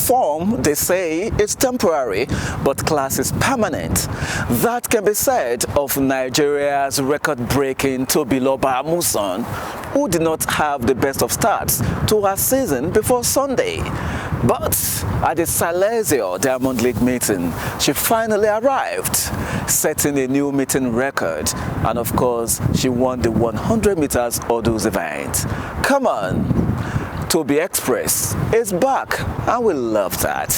Form, they say, is temporary, but class is permanent. That can be said of Nigeria's record-breaking Tobi Amusan, who did not have the best of starts to her season before Sunday. But at the Salesio Diamond League meeting, she finally arrived, setting a new meeting record. And of course, she won the 100 meters hurdles event. Come on, Tobi Express is back, and we love that.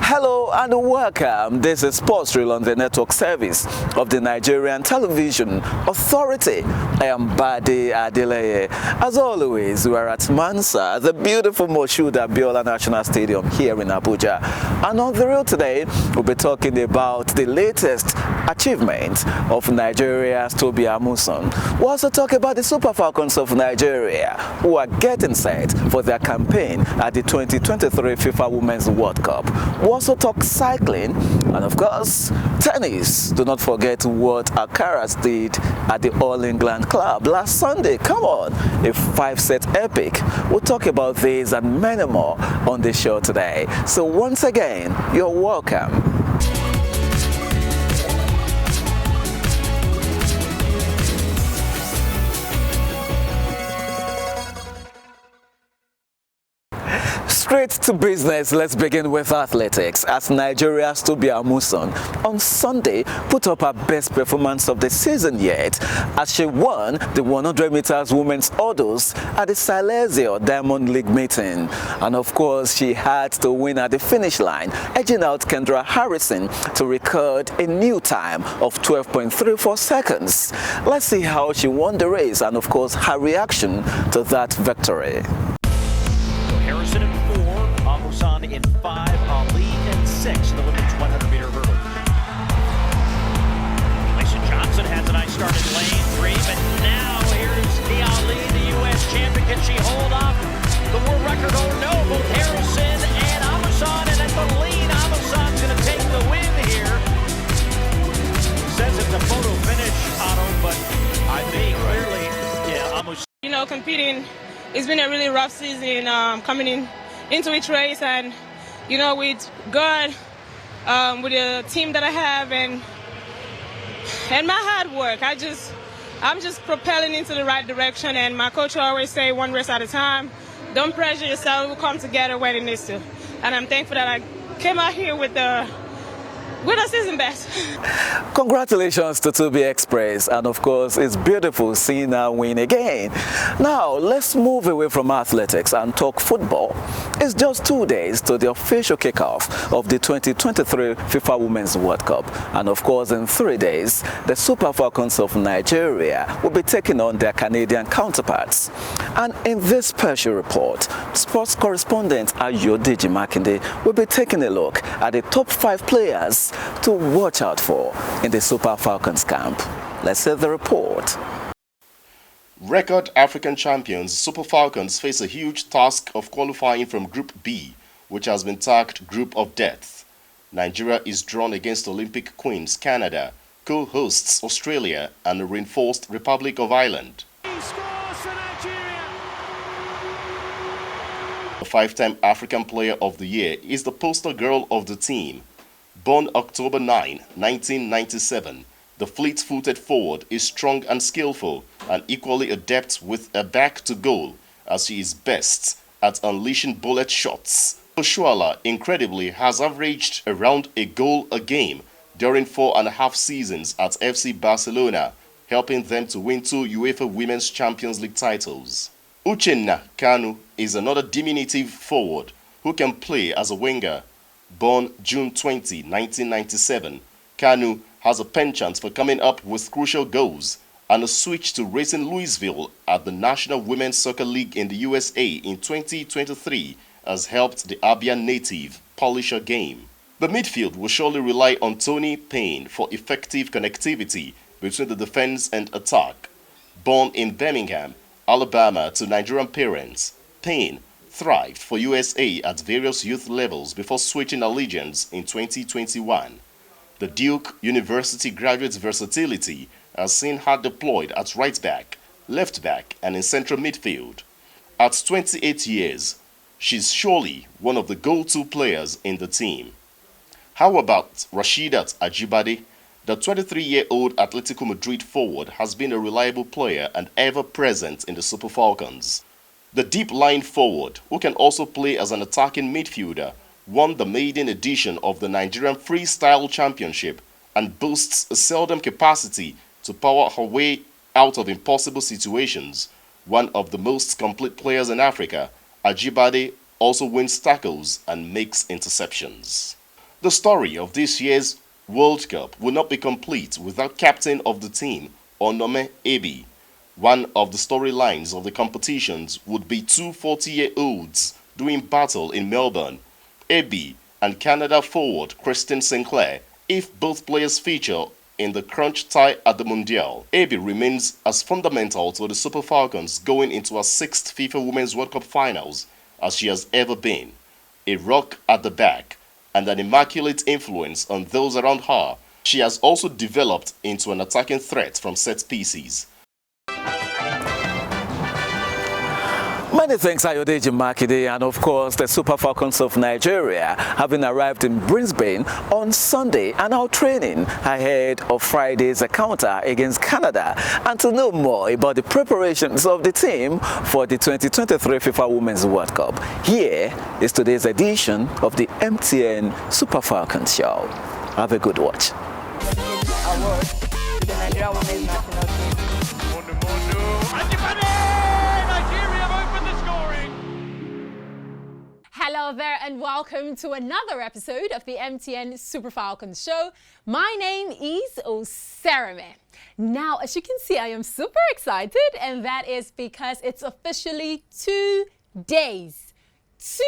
Hello and welcome. This is Sports Reel on the network service of the Nigerian Television Authority. I am Bade Adeleye. As always, we are at Mansa, the beautiful Moshood Abiola National Stadium here in Abuja. And on the reel today, we'll be talking about the latest achievement of Nigeria's Tobi Amusan. We'll also talk about the Super Falcons of Nigeria, who are getting set for their campaign at the 2023 FIFA Women's World Cup. We'll also talk cycling and, of course, tennis. Do not forget what Akaras did at the All England Club last Sunday. Come on, a 5-set epic. We'll talk about this and many more on the show today. So once again, you're welcome. Straight to business, let's begin with athletics, as Nigeria's Tobi Amusan on Sunday put up her best performance of the season yet, as she won the 100 meters women's hurdles at the Salesio Diamond League meeting. And of course, she had to win at the finish line, edging out Kendra Harrison to record a new time of 12.34 seconds. Let's see how she won the race and of course her reaction to that victory. Harrison in 4, Amusan in 5, Ali in 6 in the women's 100-meter hurdle. Mason Johnson has a nice start in lane 3, but now here's the Ali, the U.S. champion. Can she hold off the world record? Oh no, both Harrison and Amusan, and at the lead, Amusan's going to take the win here. Says it's a photo finish, Otto, but I think clearly, yeah, Amusan. You know, competing, it's been a really rough season coming into each race, and you know, with God, with the team that I have and my hard work, I'm just propelling into the right direction. And my coach always say, one race at a time. Don't pressure yourself. We'll come together when it needs to. And I'm thankful that I came out here with a season best. Congratulations to Tobi Express, and of course it's beautiful seeing her win again. Now let's move away from athletics and talk football. It's just 2 days to the official kickoff of the 2023 FIFA Women's World Cup, and of course in 3 days the Super Falcons of Nigeria will be taking on their Canadian counterparts. And in this special report, sports correspondent Ayodeji Makinde will be taking a look at the top 5 players to watch out for in the Super Falcons camp. Let's see the report. Record African champions Super Falcons face a huge task of qualifying from Group B, which has been tagged Group of Death. Nigeria is drawn against Olympic Queens Canada, co-hosts Australia and the reinforced Republic of Ireland. The 5-time African Player of the Year is the poster girl of the team. Born October 9, 1997, the fleet-footed forward is strong and skillful and equally adept with a back to goal, as she is best at unleashing bullet shots. Oshuala, incredibly, has averaged around a goal a game during 4.5 seasons at FC Barcelona, helping them to win 2 UEFA Women's Champions League titles. Uchenna Kanu is another diminutive forward who can play as a winger. Born June 20, 1997, Kanu has a penchant for coming up with crucial goals, and a switch to Racing Louisville at the National Women's Soccer League in the USA in 2023 has helped the Abia native polish her game. The midfield will surely rely on Tony Payne for effective connectivity between the defense and attack. Born in Birmingham, Alabama to Nigerian parents, Payne thrived for USA at various youth levels before switching allegiance in 2021. The Duke University graduate's versatility has seen her deployed at right back, left back, and in central midfield. At 28 years, she's surely one of the go-to players in the team. How about Rasheedat Ajibade? The 23-year-old Atletico Madrid forward has been a reliable player and ever present in the Super Falcons. The deep-line forward, who can also play as an attacking midfielder, won the maiden edition of the Nigerian Freestyle Championship and boasts a seldom capacity to power her way out of impossible situations. One of the most complete players in Africa, Ajibade also wins tackles and makes interceptions. The story of this year's World Cup will not be complete without captain of the team, Onome Ebi. One of the storylines of the competitions would be two 40-year-olds doing battle in Melbourne, Ebi and Canada forward Christine Sinclair, if both players feature in the crunch tie at the Mundial. Ebi remains as fundamental to the Super Falcons going into her 6th FIFA Women's World Cup finals as she has ever been. A rock at the back and an immaculate influence on those around her, she has also developed into an attacking threat from set pieces. Many thanks, Ayodeji Makinde, and of course the Super Falcons of Nigeria having arrived in Brisbane on Sunday and are training ahead of Friday's encounter against Canada. And to know more about the preparations of the team for the 2023 FIFA Women's World Cup, here is today's edition of the MTN Super Falcons Show. Have a good watch. Award to the Nigeria Women's National Team. Hello there and welcome to another episode of the MTN Super Falcons Show. My name is Osarame. Now, as you can see, I am super excited, and that is because it's officially 2 days. 2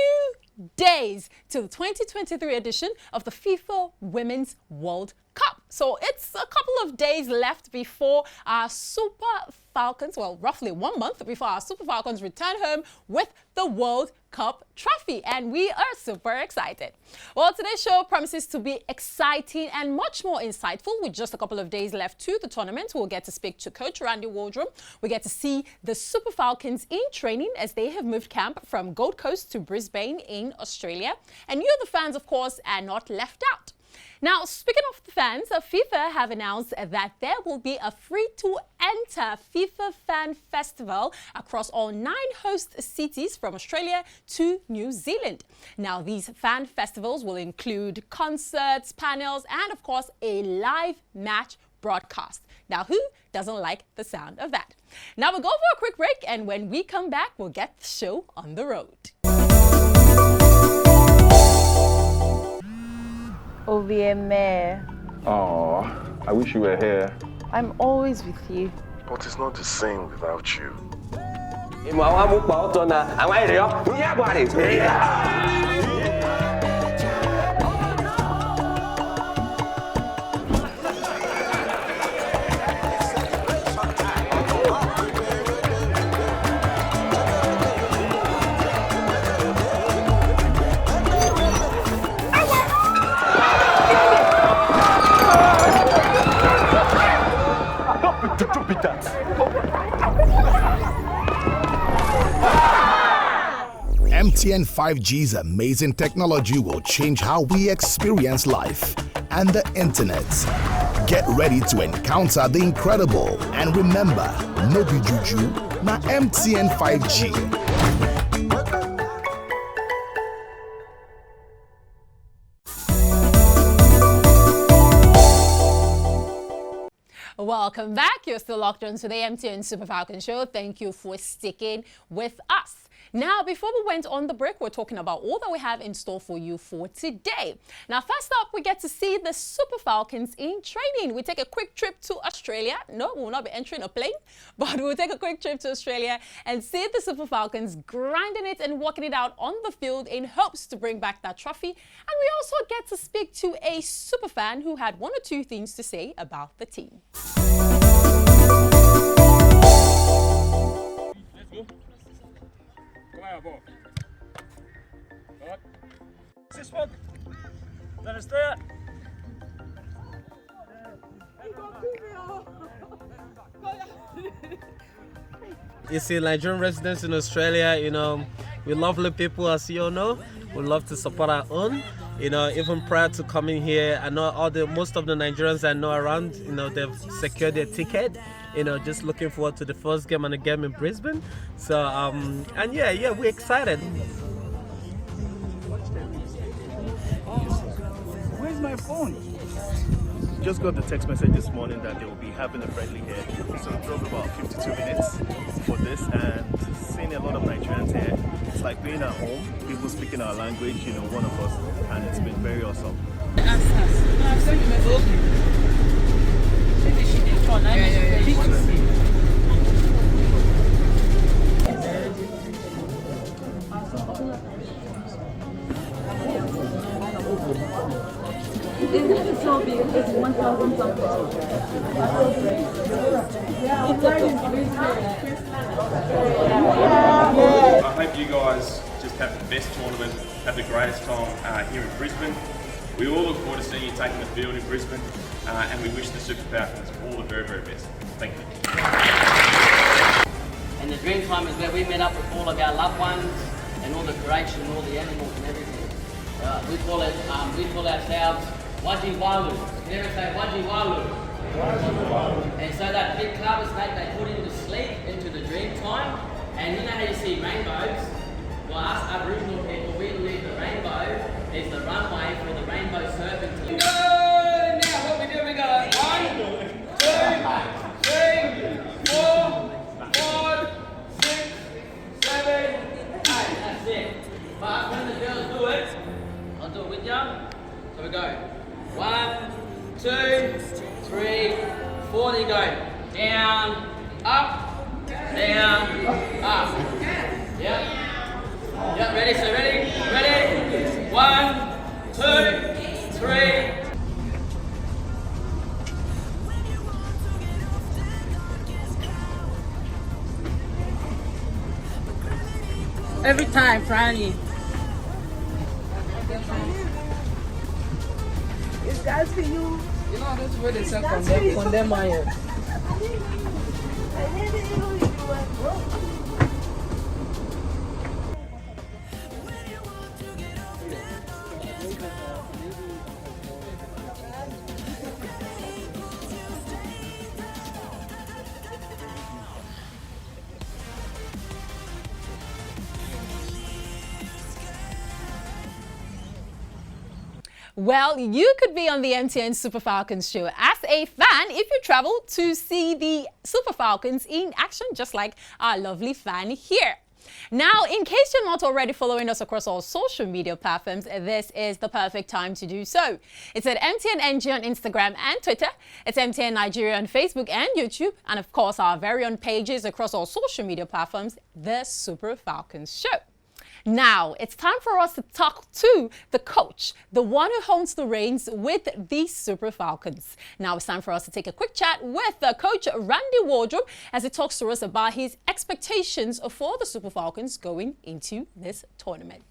days to the 2023 edition of the FIFA Women's World Cup. So it's a couple of days left before our Super Falcons, well, roughly 1 month before our Super Falcons return home with the World Cup trophy, and we are super excited. Well, today's show promises to be exciting and much more insightful. With just a couple of days left to the tournament, we'll get to speak to Coach Randy Waldrum. We get to see the Super Falcons in training as they have moved camp from Gold Coast to Brisbane in Australia. And you, the fans, of course, are not left out. Now, speaking of the fans, FIFA have announced that there will be a free-to-enter FIFA Fan Festival across all 9 host cities from Australia to New Zealand. Now, these fan festivals will include concerts, panels, and, of course, a live match broadcast. Now, who doesn't like the sound of that? Now, we'll go for a quick break, and when we come back, we'll get the show on the road. Ovieme. Oh, I wish you were here. I'm always with you. But it's not the same without you. MTN 5G's amazing technology will change how we experience life and the internet. Get ready to encounter the incredible, and remember, no be juju, na MTN 5G. Welcome back. You're still locked on to the MTN Super Falcon Show. Thank you for sticking with us. Now, before we went on the break, we're talking about all that we have in store for you for today. Now, first up, we get to see the Super Falcons in training. We take a quick trip to Australia. No, we will not be entering a plane, but we'll take a quick trip to Australia and see the Super Falcons grinding it and working it out on the field in hopes to bring back that trophy. And we also get to speak to a super fan who had 1 or 2 things to say about the team. Let's go. Come on, ball. This one. Then it's there. You see, Nigerian residents in Australia, We're lovely people, as you all know. We love to support our own. You know, even prior to coming here, I know most of the Nigerians I know around, you know, they've secured their ticket. You know, just looking forward to the first game and the game in Brisbane. So, and yeah, we're excited. Where's my phone? Just got the text message this morning that they will be having a friendly here. So it drove about 52 minutes for this, and seeing a lot of Nigerians here, it's like being at home, people speaking our language, you know, one of us, and it's been very awesome. It's so big, it's 1,000 something. I hope you guys just have the best tournament, have the greatest time here in Brisbane. We all look forward to seeing you taking the field in Brisbane, and we wish the Super Falcons all the very, very best. Thank you. And the dream time is where we met up with all of our loved ones and all the creation and all the animals and everything. We call ourselves Waji Walu. Can you ever say Waji Walu? And so that big carver snake they put into sleep, into the dream time. And you know how you see rainbows? Well, us Aboriginal people, we believe the rainbow is the runway for the rainbow serpent to go! Now what we do, we go 1, 2, 3, 4, 5, 6, 7, 8. That's it. But when the girls do it, I'll do it with you. So we go 1, 2, 3, 4. Then you go down, up, down, up. Yep. Yep. Ready? So ready? Ready? 1, 2, 3. Every time, Franny. It's God's for you. You know, that's where they say condemn iron. Well, you could be on the MTN Super Falcons show as a fan if you travel to see the Super Falcons in action, just like our lovely fan here. Now, in case you're not already following us across all social media platforms, this is the perfect time to do so. It's at MTN NG on Instagram and Twitter. It's MTN Nigeria on Facebook and YouTube. And of course, our very own pages across all social media platforms, The Super Falcons Show. Now, it's time for us to talk to the coach, the one who holds the reins with the Super Falcons. Now, it's time for us to take a quick chat with Coach Randy Wardrobe as he talks to us about his expectations for the Super Falcons going into this tournament.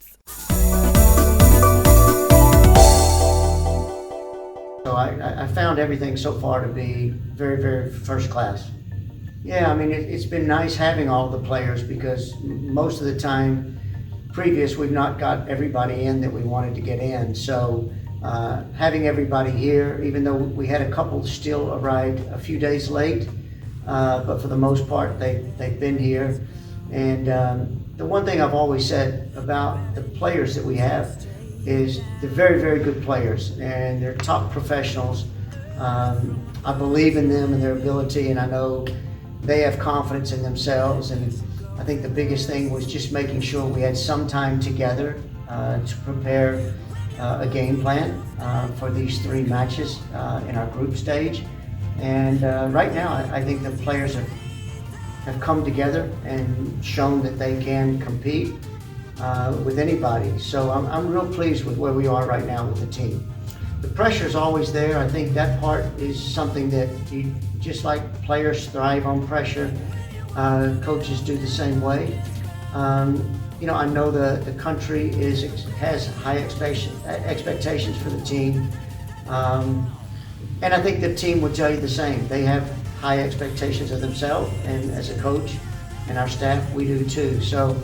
So I found everything so far to be very, very first class. Yeah, I mean, it's been nice having all the players because most of the time, we've not got everybody in that we wanted to get in. So having everybody here, even though we had a couple still arrived a few days late, but for the most part, they've been here. And the one thing I've always said about the players that we have is they're very, very good players and they're top professionals. I believe in them and their ability, and I know they have confidence in themselves. And I think the biggest thing was just making sure we had some time together to prepare a game plan for these 3 matches in our group stage. And right now, I think the players have come together and shown that they can compete with anybody. So I'm real pleased with where we are right now with the team. The pressure is always there. I think that part is something that just like players thrive on pressure, coaches do the same way. You know, I know the country has high expectations for the team, and I think the team would tell you the same. They have high expectations of themselves, and as a coach and our staff, we do too. So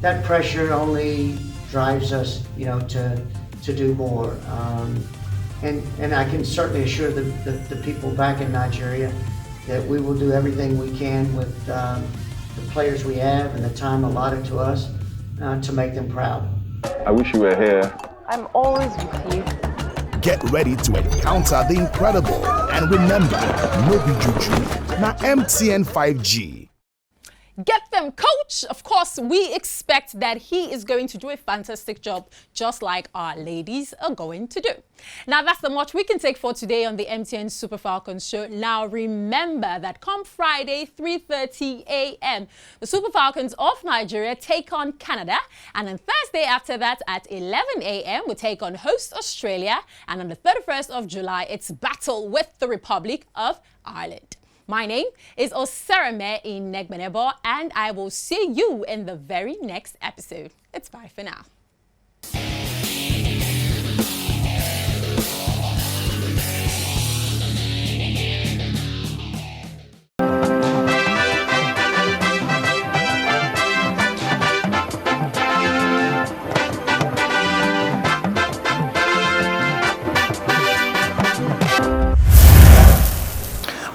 that pressure only drives us, to do more. And I can certainly assure the people back in Nigeria that we will do everything we can with the players we have and the time allotted to us to make them proud. I wish you were here. I'm always with you. Get ready to encounter the incredible. And remember, no be juju, na MTN 5G. Get them, coach! Of course, we expect that he is going to do a fantastic job, just like our ladies are going to do. Now, that's the much we can take for today on the MTN Super Falcons show. Now, remember that come Friday, 3:30 a.m., the Super Falcons of Nigeria take on Canada. And on Thursday after that, at 11 a.m., we take on host Australia. And on the 31st of July, it's battle with the Republic of Ireland. My name is Osereme Inegbenebo, and I will see you in the very next episode. It's bye for now.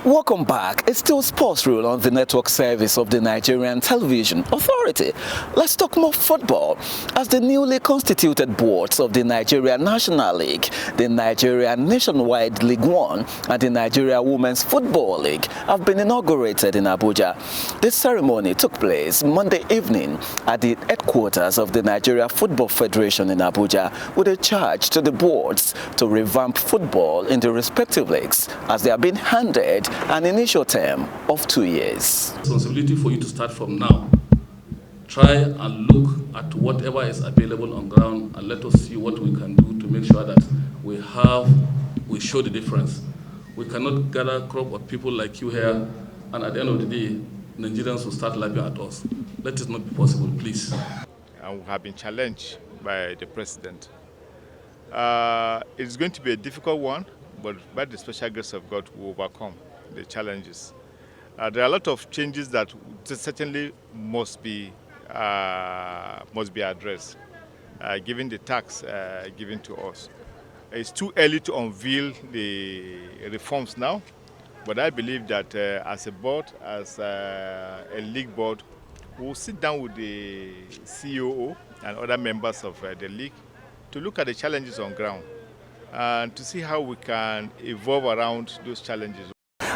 Welcome back. It's still Sports Rule on the network service of the Nigerian Television Authority. Let's talk more football. As the newly constituted boards of the Nigeria National League, the Nigeria Nationwide League One, and the Nigeria Women's Football League have been inaugurated in Abuja. This ceremony took place Monday evening at the headquarters of the Nigeria Football Federation in Abuja, with a charge to the boards to revamp football in the respective leagues as they have been handed an initial term of 2 years. Responsibility for you to start from now. Try and look at whatever is available on ground and let us see what we can do to make sure that we show the difference. We cannot gather a crop of people like you here and at the end of the day, Nigerians will start laughing at us. Let it not be possible, please. And we have been challenged by the president. It's going to be a difficult one, but by the special grace of God, we will overcome the challenges. There are a lot of changes that certainly must be addressed, given the tax given to us. It's too early to unveil the reforms now, but I believe that as a board, as a league board, we'll sit down with the COO and other members of the league to look at the challenges on ground and to see how we can evolve around those challenges.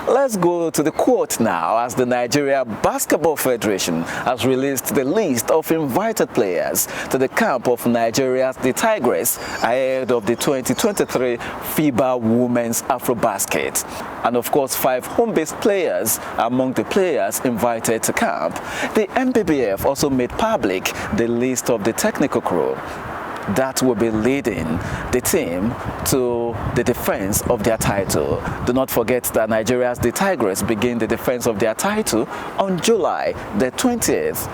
Let's go to the court now, as the Nigeria Basketball Federation has released the list of invited players to the camp of Nigeria's the Tigress ahead of the 2023 FIBA Women's Afrobasket. And of course, 5 home-based players among the players invited to camp. The NBBF also made public the list of the technical crew that will be leading the team to the defense of their title. Do not forget that Nigeria's the Tigress begin the defense of their title on July the 20th.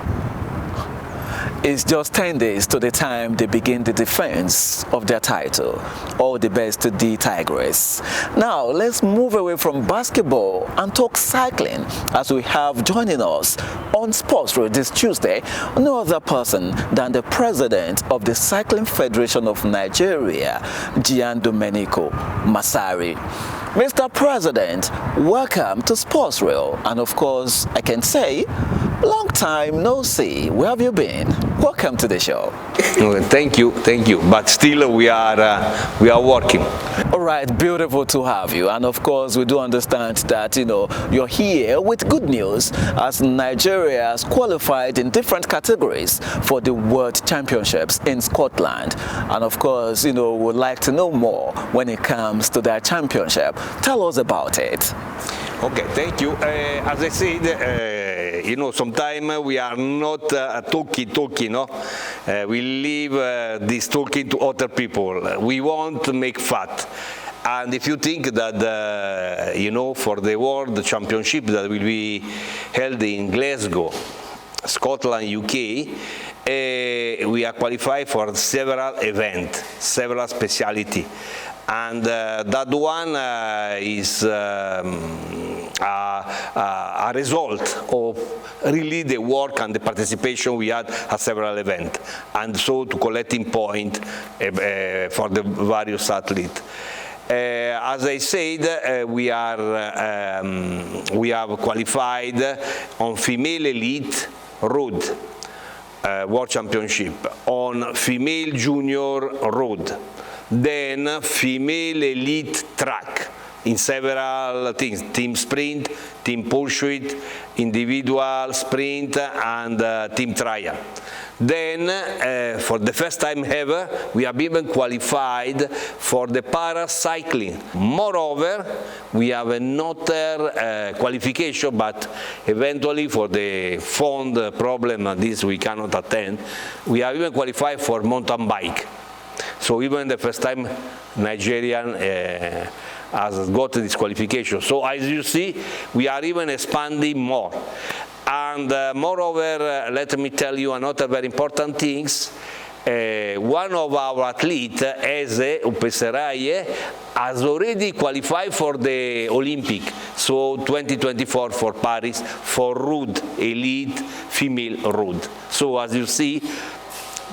It's just 10 days to the time they begin the defense of their title. All the best to the Tigress. Now, let's move away from basketball and talk cycling, as we have joining us on Sports Road this Tuesday no other person than the president of the Cycling Federation of Nigeria, Gian Domenico Masari. Mr. President, welcome to Sports Rail, and of course, I can say, long time no see. Where have you been? Welcome to the show. Thank you. But still, we are working. All right, beautiful to have you, and of course, we do understand that you're here with good news, as Nigeria has qualified in different categories for the World Championships in Scotland, and of course, we'd like to know more when it comes to that championship. Tell us about it. Okay, thank you. As I said, sometimes we are not talking, no? We leave this talking to other people. We want to make fat. And if you think that, for the World Championship that will be held in Glasgow, Scotland, UK, we are qualified for several events, several speciality. And that one is a result of really the work and the participation we had at several events, and so to collecting point for the various athletes. As I said, we have qualified on female elite road World Championship, on female junior road, then female elite track in several things: team sprint, team pursuit, individual sprint, and team trial. Then, for the first time ever, we have even qualified for the paracycling. Moreover, we have another qualification, but eventually for the fund problem, this we cannot attend, we have even qualified for mountain bike. So even the first time Nigerian has got this qualification. So as you see, we are even expanding more. And moreover, let me tell you another very important thing. One of our athletes, Eze Upeseraye, has already qualified for the Olympic, so 2024 for Paris, for road, elite female road. So as you see,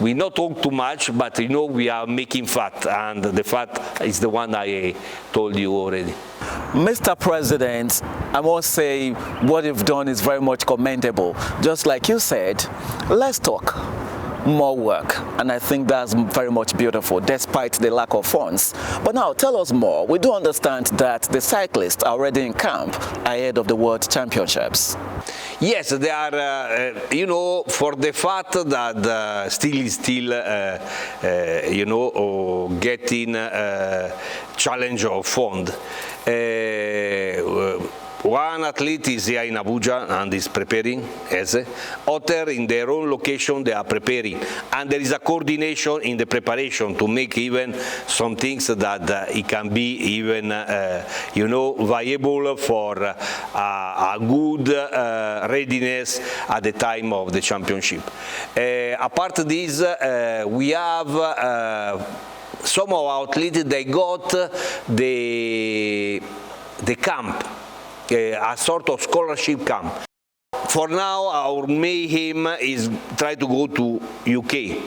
we not talk too much, but you know we are making fat, and the fat is the one I told you already. Mr. President, I must say what you've done is very much commendable. Just like you said, let's talk more work, and I think that's very much beautiful despite the lack of funds. But now tell us more. We do understand that the cyclists are already in camp ahead of the World Championships. Yes, they are, you know, for the fact that still you know, getting challenge of fund. One athlete is here in Abuja and is preparing, other in their own location they are preparing, and there is a coordination in the preparation to make even some things that it can be even you know, viable for a good readiness at the time of the championship. Apart of this, we have some of our athletes, they got the camp, a sort of scholarship camp. For now, our main aim is try to go to UK.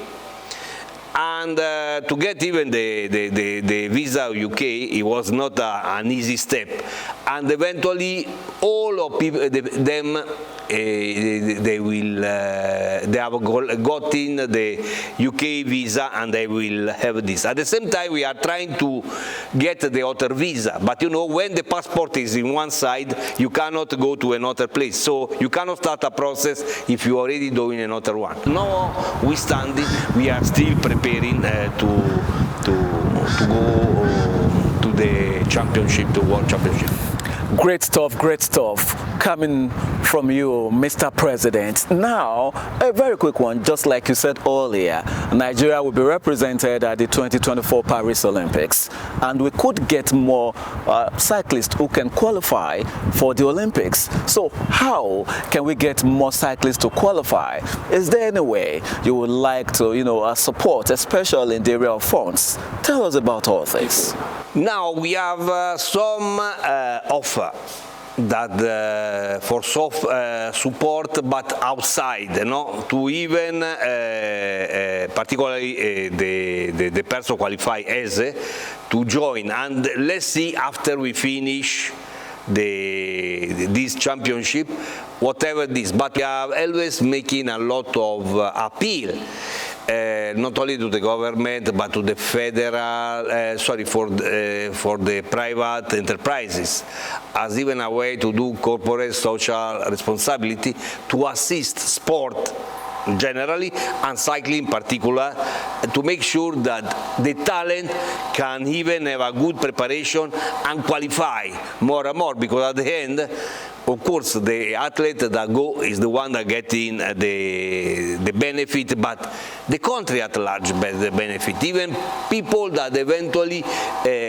And to get even the visa of UK, it was not an easy step. And eventually, all of people, them, they have gotten the UK visa and they will have this. At the same time, we are trying to get the other visa. But you know, when the passport is in one side, you cannot go to another place. So you cannot start a process if you are already doing another one. Now, we are still preparing to go to the championship, the World Championship. Great stuff coming from you, Mr. President. Now, a very quick one, just like you said earlier, Nigeria will be represented at the 2024 Paris Olympics, and we could get more cyclists who can qualify for the Olympics. So how can we get more cyclists to qualify? Is there any way you would like to, you know, support, especially in the area of funds? Tell us about all this. Now we have some offer that for soft support, but outside, you know, to even particularly the person qualified as to join. And let's see after we finish this championship, whatever this. But we are always making a lot of appeal. Not only to the government, but to the federal, for the private enterprises, as even a way to do corporate social responsibility to assist sport generally and cycling in particular, to make sure that the talent can even have a good preparation and qualify more and more, because at the end, of course, the athlete that go is the one that getting the benefit, but the country at large the benefit. Even people that eventually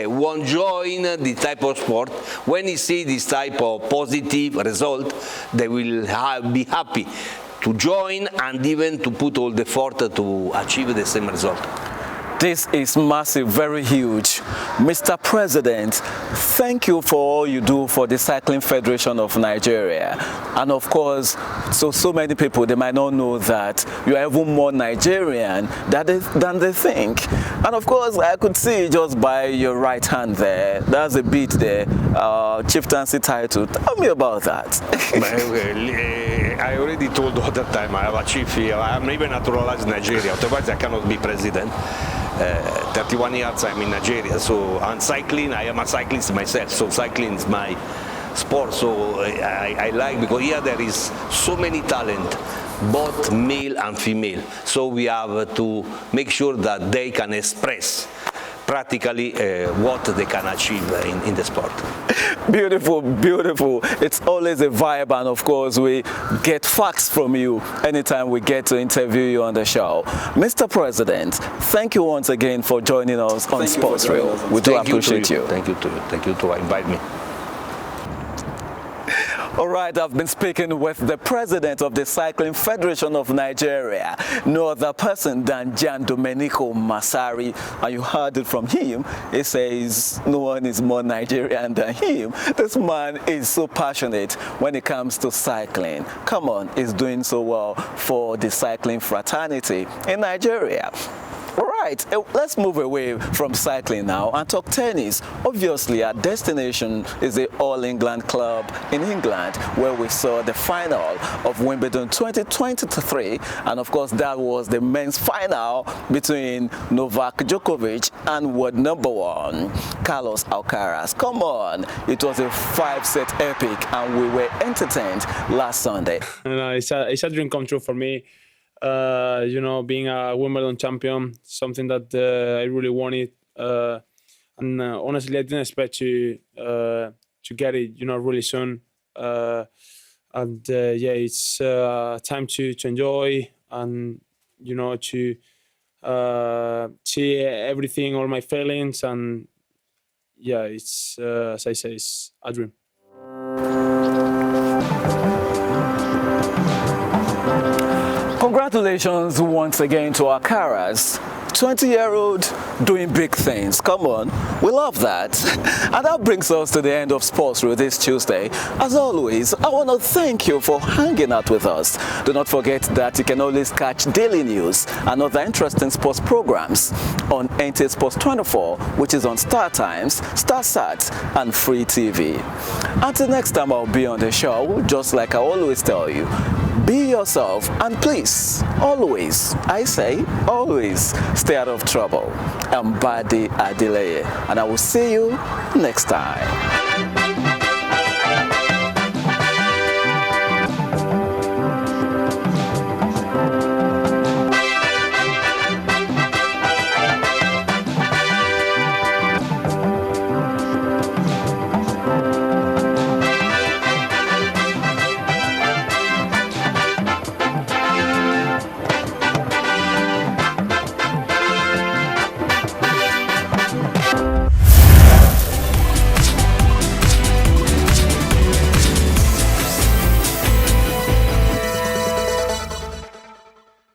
won't join this type of sport, when you see this type of positive result, they will be happy to join and even to put all the effort to achieve the same result. This is massive, very huge. Mr. President, thank you for all you do for the Cycling Federation of Nigeria. And of course, so many people, they might not know that you are even more Nigerian than they think. And of course, I could see just by your right hand there, there's a bit there, chieftaincy title. Tell me about that. I already told the other time I have a chief here. I'm even naturalized in Nigeria, otherwise I cannot be president. 31 years I'm in Nigeria, so on cycling, I am a cyclist myself, so cycling is my sport, so I like, because here there is so many talent, both male and female, so we have to make sure that they can express practically what they can achieve in the sport. Beautiful, beautiful. It's always a vibe, and of course we get facts from you anytime we get to interview you on the show. Mr. President, thank you once again for joining us on Sports Reel. We do appreciate you. Thank you to you. Thank you to invite me. All right, I've been speaking with the president of the Cycling Federation of Nigeria, no other person than Gian Domenico Massari, and you heard it from him. He says no one is more Nigerian than him. This man is so passionate when it comes to cycling. Come on, he's doing so well for the cycling fraternity in Nigeria. Right, let's move away from cycling now and talk tennis. Obviously, our destination is the All England Club in England, where we saw the final of Wimbledon 2023, and of course that was the men's final between Novak Djokovic and world #1 Carlos Alcaraz. Come on, it was a 5-set epic, and we were entertained last Sunday. It's a dream come true for me. You know, being a Wimbledon champion, something that I really wanted, and honestly, I didn't expect to get it, you know, really soon. And yeah, it's time to enjoy and, you know, to see everything, all my feelings, and yeah, it's as I say, it's a dream. Congratulations once again to Alcaraz. 20-year-old doing big things. Come on, we love that. And that brings us to the end of Sports Reel this Tuesday. As always, I want to thank you for hanging out with us. Do not forget that you can always catch daily news and other interesting sports programs on NTA Sports 24, which is on Star Times, StarSat, and Free TV. Until next time I'll be on the show, just like I always tell you, be yourself, and please, always, I say, always, stay out of trouble. I'm Bade Adeleye, and I will see you next time.